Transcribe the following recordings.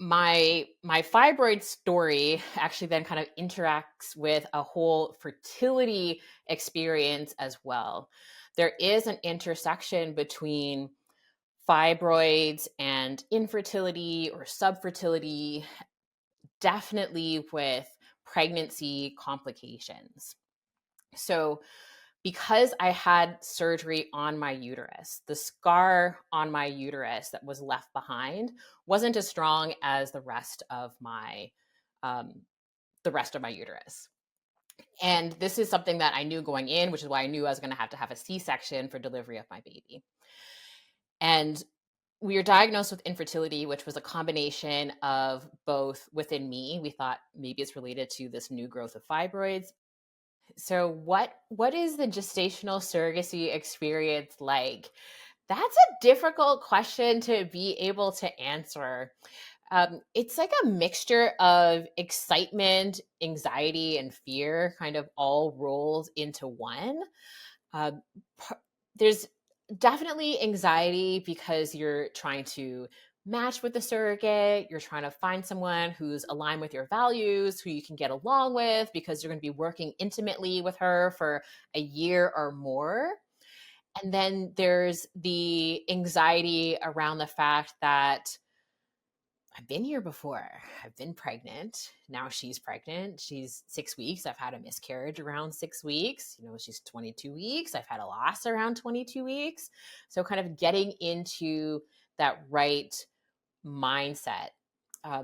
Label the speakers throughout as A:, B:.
A: my fibroid story actually then kind of interacts with a whole fertility experience as well. There is an intersection between fibroids and infertility or subfertility, definitely with pregnancy complications. So because I had surgery on my uterus, the scar on my uterus that was left behind wasn't as strong as the rest of my uterus. And this is something that I knew going in, which is why I knew I was going to have a C-section for delivery of my baby. And we were diagnosed with infertility, which was a combination of both within me. We thought maybe it's related to this new growth of fibroids. So what is the gestational surrogacy experience like? That's a difficult question to be able to answer. It's like a mixture of excitement, anxiety, and fear, kind of all rolled into one. Uh, there's definitely anxiety because you're trying to match with the surrogate. You're trying to find someone who's aligned with your values, who you can get along with, because you're going to be working intimately with her for a year or more. And then there's the anxiety around the fact that I've been here before. I've been pregnant. Now she's pregnant. She's 6 weeks. I've had a miscarriage around 6 weeks. She's 22 weeks. I've had a loss around 22 weeks. So kind of getting into that right mindset.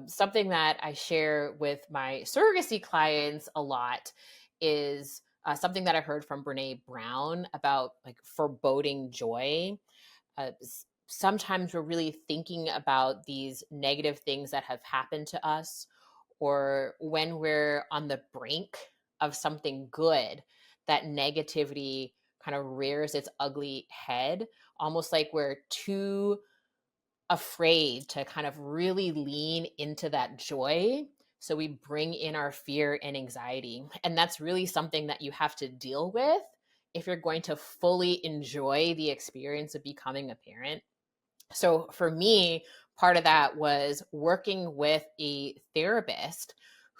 A: Something that I share with my surrogacy clients a lot is something that I heard from Brene Brown about like foreboding joy. Sometimes we're really thinking about these negative things that have happened to us, or when we're on the brink of something good, that negativity kind of rears its ugly head, almost like we're too afraid to kind of really lean into that joy. So we bring in our fear and anxiety. And that's really something that you have to deal with if you're going to fully enjoy the experience of becoming a parent. So for me, part of that was working with a therapist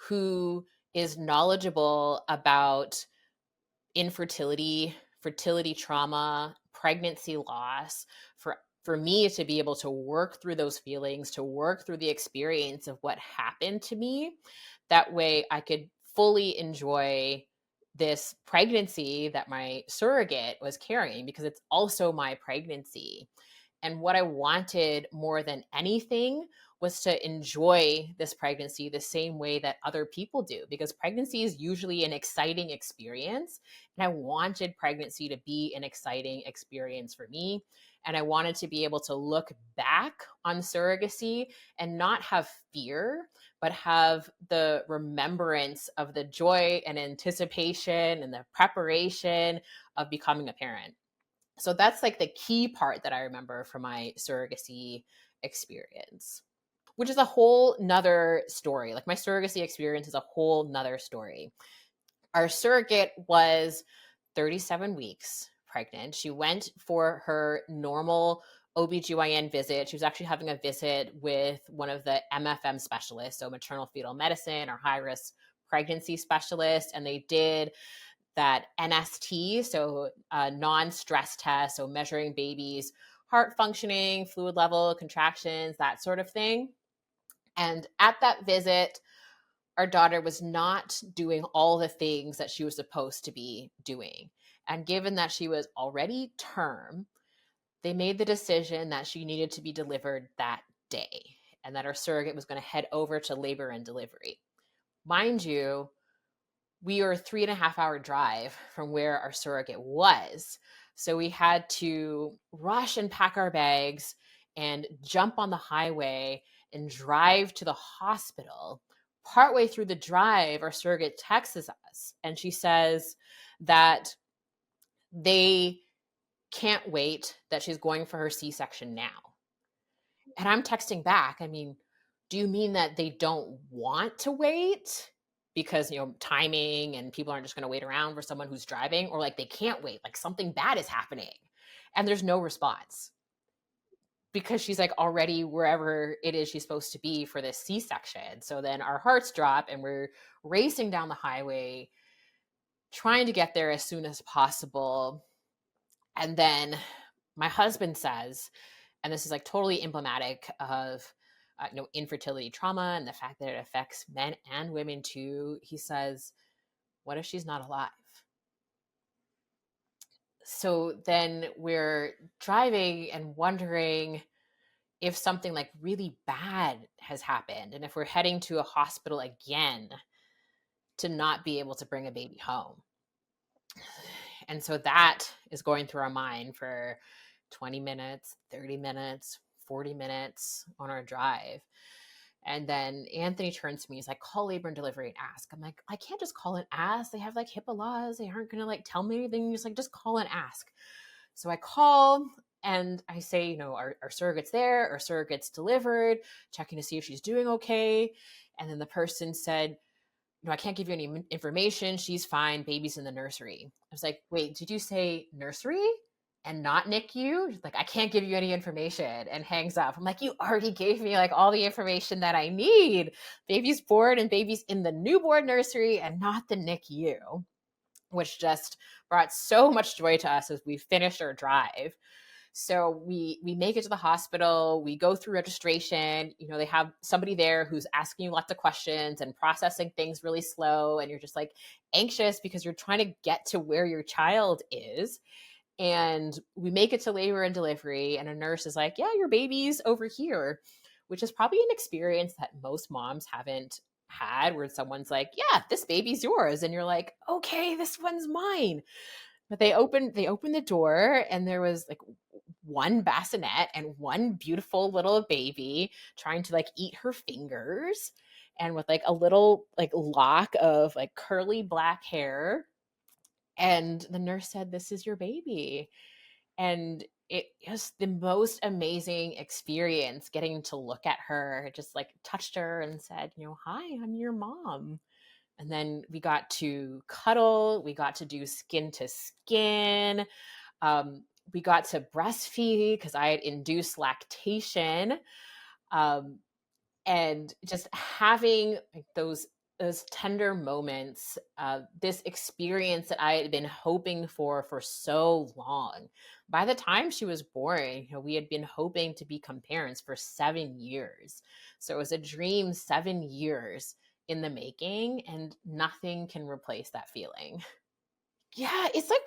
A: who is knowledgeable about infertility, fertility trauma, pregnancy loss, for me to be able to work through those feelings, to work through the experience of what happened to me. That way I could fully enjoy this pregnancy that my surrogate was carrying, because it's also my pregnancy. And what I wanted more than anything was to enjoy this pregnancy the same way that other people do, because pregnancy is usually an exciting experience. And I wanted pregnancy to be an exciting experience for me. And I wanted to be able to look back on surrogacy and not have fear, but have the remembrance of the joy and anticipation and the preparation of becoming a parent. So that's like the key part that I remember from my surrogacy experience, which is a whole nother story. Like my surrogacy experience is a whole nother story. Our surrogate was 37 weeks pregnant. She went for her normal OBGYN visit. She was actually having a visit with one of the MFM specialists, so maternal fetal medicine or high risk pregnancy specialist. And they did that NST, so non-stress test, so measuring babies' heart functioning, fluid level, contractions, that sort of thing. And at that visit, our daughter was not doing all the things that she was supposed to be doing. And given that she was already term, they made the decision that she needed to be delivered that day and that our surrogate was going to head over to labor and delivery. Mind you, we were a 3.5-hour drive from where our surrogate was. So we had to rush and pack our bags and jump on the highway and drive to the hospital. Partway through the drive, our surrogate texts us and she says that they can't wait, that she's going for her C-section now. And I'm texting back, do you mean that they don't want to wait? Because, timing and people aren't just going to wait around for someone who's driving, or like they can't wait, like something bad is happening. And there's no response. because she's like already wherever it is she's supposed to be for this C-section. So then our hearts drop and we're racing down the highway, trying to get there as soon as possible. And then my husband says, and this is like totally emblematic of infertility trauma and the fact that it affects men and women too. He says, what if she's not alive? So then we're driving and wondering if something like really bad has happened and if we're heading to a hospital again to not be able to bring a baby home. And so that is going through our mind for 20 minutes, 30 minutes, 40 minutes on our drive. And then Anthony turns to me, he's like, call labor and delivery and ask. I'm like, I can't just call and ask. They have like HIPAA laws. They aren't going to like tell me anything. Just call and ask. So I call and I say, our surrogate's there, our surrogate's delivered, checking to see if she's doing okay. And then the person said, I can't give you any information. She's fine. Baby's in the nursery. I was like, wait, did you say nursery and not NICU? She's like, I can't give you any information, and hangs up. I'm like, you already gave me like all the information that I need. Baby's born and baby's in the newborn nursery and not the NICU, which just brought so much joy to us as we finished our drive. So we make it to the hospital, we go through registration, they have somebody there who's asking you lots of questions and processing things really slow. And you're just like anxious because you're trying to get to where your child is. And we make it to labor and delivery, and a nurse is like, yeah, your baby's over here, which is probably an experience that most moms haven't had, where someone's like, yeah, this baby's yours. And you're like, okay, this one's mine. But they opened the door, and there was like one bassinet and one beautiful little baby trying to like eat her fingers, and with like a little like lock of like curly black hair. And the nurse said, this is your baby. And it was the most amazing experience getting to look at her. It just like touched her and said, hi, I'm your mom. And then we got to cuddle, we got to do skin to skin. We got to breastfeed because I had induced lactation. And just having like those tender moments, this experience that I had been hoping for so long. By the time she was born, we had been hoping to become parents for 7 years. So it was a dream 7 years in the making, and nothing can replace that feeling. Yeah, it's like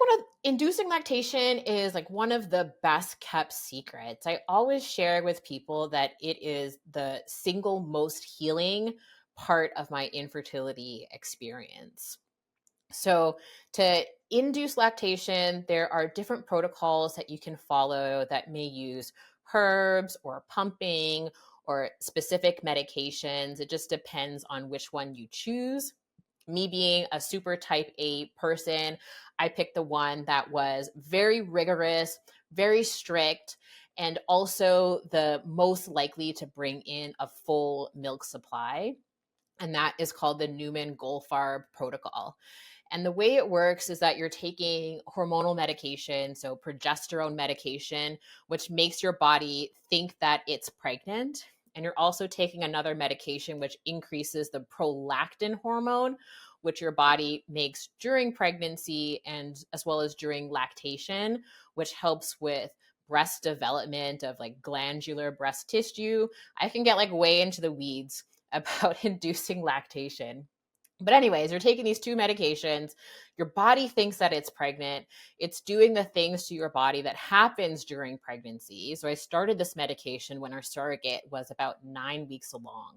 A: inducing lactation is like one of the best kept secrets. I always share with people that it is the single most healing part of my infertility experience. So to induce lactation, there are different protocols that you can follow that may use herbs or pumping or specific medications. It just depends on which one you choose. Me being a super type A person, I picked the one that was very rigorous, very strict, and also the most likely to bring in a full milk supply. And that is called the Neumann Goldfarb protocol. And the way it works is that you're taking hormonal medication, so progesterone medication, which makes your body think that it's pregnant. And you're also taking another medication which increases the prolactin hormone, which your body makes during pregnancy and as well as during lactation, which helps with breast development of like glandular breast tissue. I can get like way into the weeds about inducing lactation. But anyways, you're taking these two medications. Your body thinks that it's pregnant. It's doing the things to your body that happens during pregnancy. So I started this medication when our surrogate was about 9 weeks along.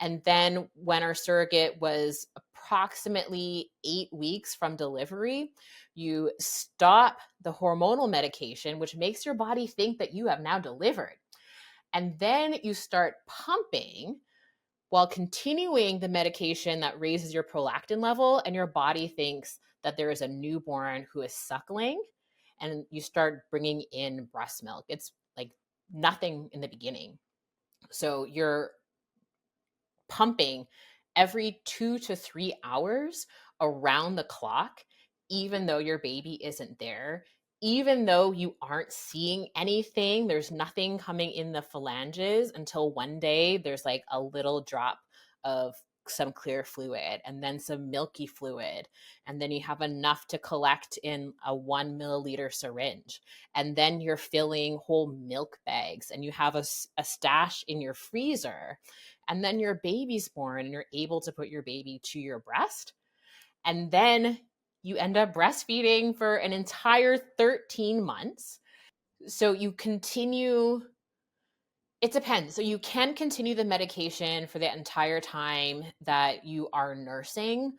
A: And then when our surrogate was approximately 8 weeks from delivery, you stop the hormonal medication, which makes your body think that you have now delivered. And then you start pumping while continuing the medication that raises your prolactin level, and your body thinks that there is a newborn who is suckling, and you start bringing in breast milk. It's like nothing in the beginning. So you're pumping every 2 to 3 hours around the clock, even though your baby isn't there, even though you aren't seeing anything, there's nothing coming in the phalanges until one day there's like a little drop of some clear fluid and then some milky fluid. And then you have enough to collect in a 1 milliliter syringe. And then you're filling whole milk bags and you have a stash in your freezer. And then your baby's born and you're able to put your baby to your breast. And then you end up breastfeeding for an entire 13 months. So you continue, it depends. So you can continue the medication for the entire time that you are nursing.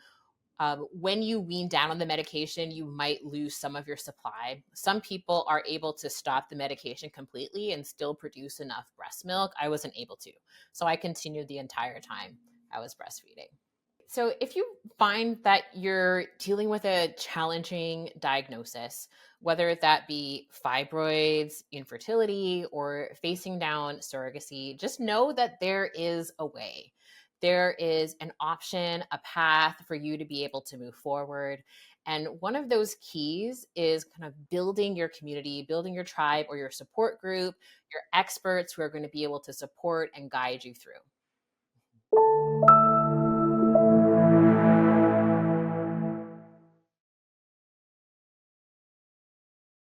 A: When you wean down on the medication, you might lose some of your supply. Some people are able to stop the medication completely and still produce enough breast milk. I wasn't able to. So I continued the entire time I was breastfeeding. So if you find that you're dealing with a challenging diagnosis, whether that be fibroids, infertility, or facing down surrogacy, just know that there is a way. There is an option, a path for you to be able to move forward. And one of those keys is kind of building your community, building your tribe or your support group, your experts who are going to be able to support and guide you through.